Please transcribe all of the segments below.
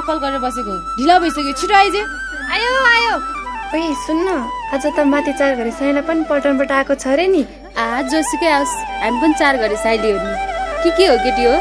call गरेर बसेको ढिला भइसक्यो छिटो आइज आयो आयो ओइ सुन्न आज त माथि 4 घरे साइला पनि पल्टनबाट आएको छ रे नि आज जोसुकै आओस् हामी पनि 4 घरे साइली हो नि के हो केटी हो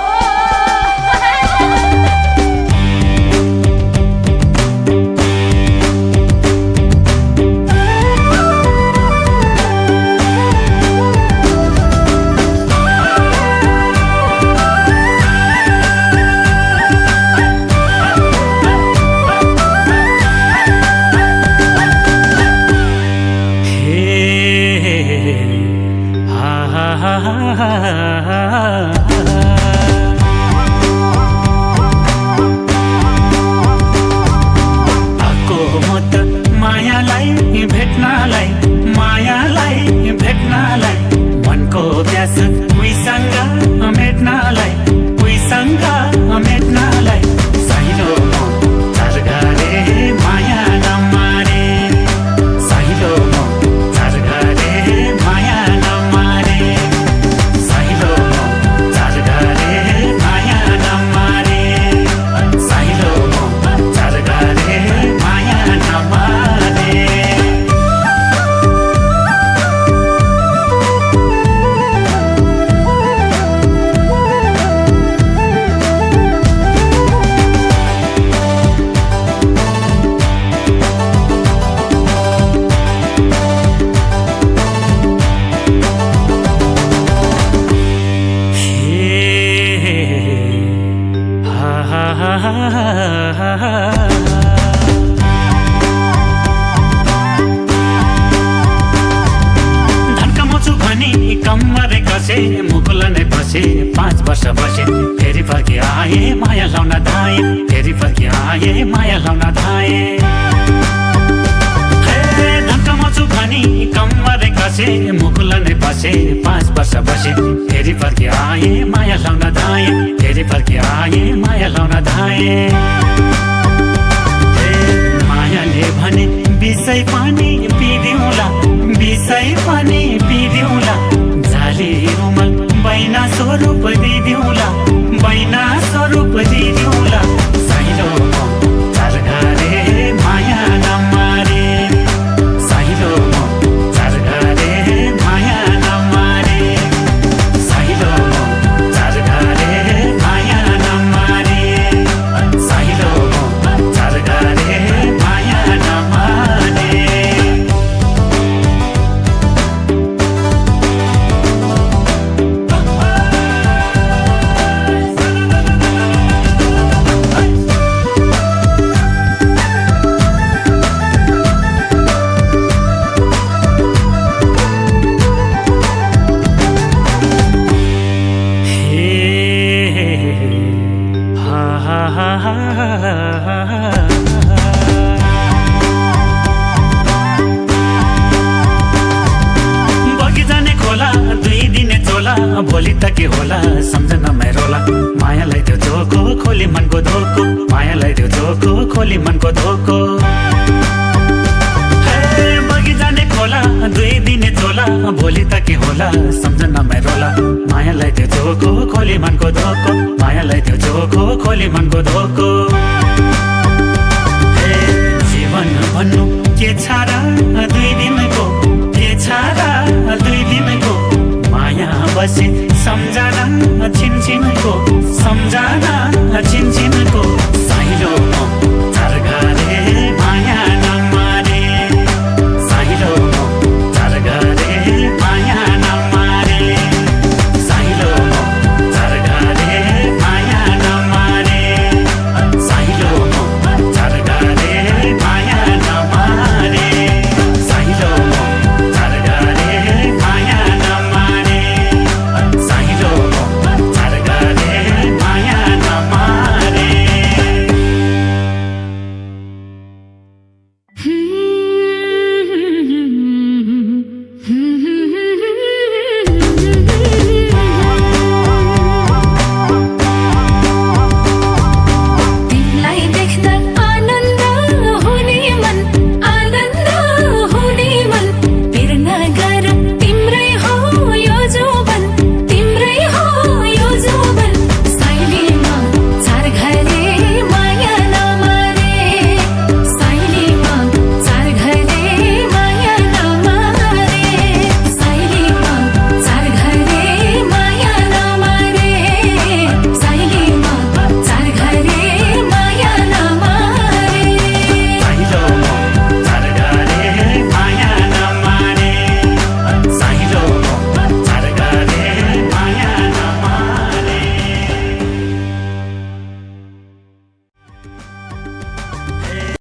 मुकुल नै बसे 5 वर्ष बसे फेरि फर्की आए माया लाउन धाए फेरि फर्की आए माया लाउन धाए धम्काउँछु भनी कम्मरे कसे मुकुल नै बसे 5 वर्ष बसे फेरि फर्की आए माया लाउन धाए फेरि फर्की आए माया लाउन धाए मायाले भने बिसै पानी पिदिउँला बिसै पानी पिदिउँला झाली रुमल बैना स्वरूप दिदिउँला बैना स्वरूप दिदिउँला साइलो चार घरे माया नमारे साइलो चार घरे माया नमारे साइलो चार घरे माया नमारे साइलो चार घरे माया नमारे भोलि त के होला सम्झना रोला मायालाई त्यो धोको खोली मनको धोको मायालाई त्यो धोको खोली मनको धोको बगी जाने खोला 2 दिने झोला भोलि त के होला सम्झना रोला मायालाई त्यो धोको खोली मनको धोको मायालाई त्यो धोको खोली मनको धोको